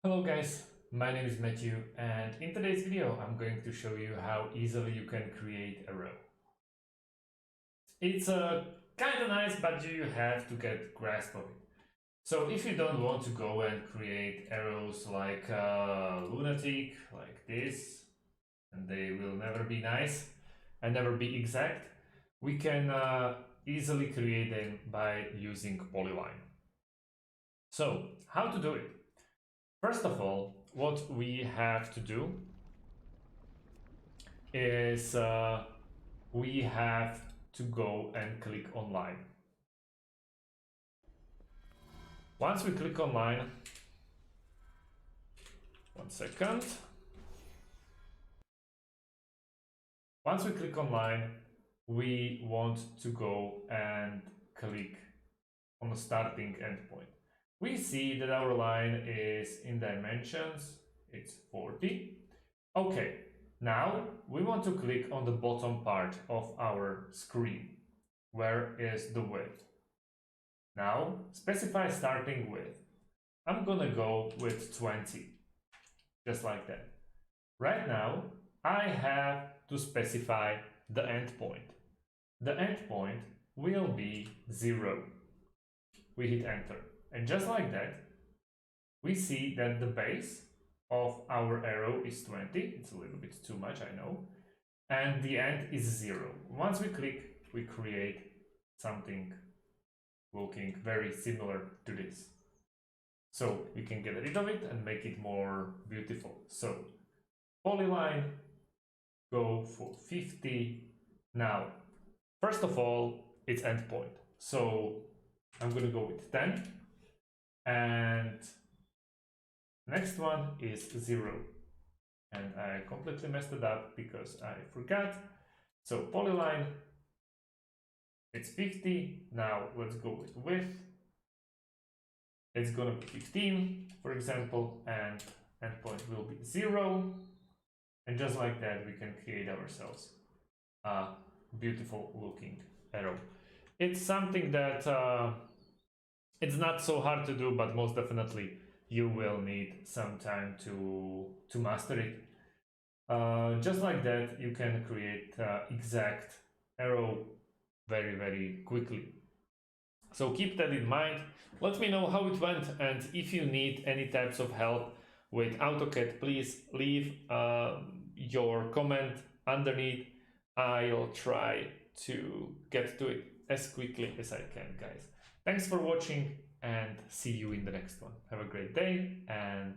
Hello guys, my name is Matthew and in today's video I'm going to show you how easily you can create a row. It's kind of nice, but you have to get grasp of it. So if you don't want to go and create arrows like lunatic, like this, and they will never be nice and never be exact, we can easily create them by using polyline. So how to do it? First of all, what we have to do is we have to go and click online. Once we click online, one second. Once we click online, we want to go and click on the starting endpoint. We see that our line is in dimensions, it's 40. Okay, now we want to click on the bottom part of our screen. Where is the width? Now specify starting width. I'm gonna go with 20, just like that. Right now, I have to specify the endpoint. The endpoint will be 0. We hit enter. And just like that, we see that the base of our arrow is 20. It's a little bit too much, I know. And the end is 0. Once we click, we create something looking very similar to this. So we can get rid of it and make it more beautiful. So polyline, go for 50. Now, first of all, it's endpoint. So I'm going to go with 10. And next one is 0. And I completely messed it up because I forgot. So polyline, it's 50. Now let's go with width. It's gonna be 15, for example, and endpoint will be 0. And just like that, we can create ourselves a beautiful looking arrow. It's something that it's not so hard to do, but most definitely you will need some time to master it. Just like that, you can create exact arrow very quickly. So keep that in mind. Let me know how it went, and if you need any types of help with AutoCAD, please leave your comment underneath. I'll try to get to it as quickly as I can, guys. Thanks for watching and see you in the next one. Have a great day and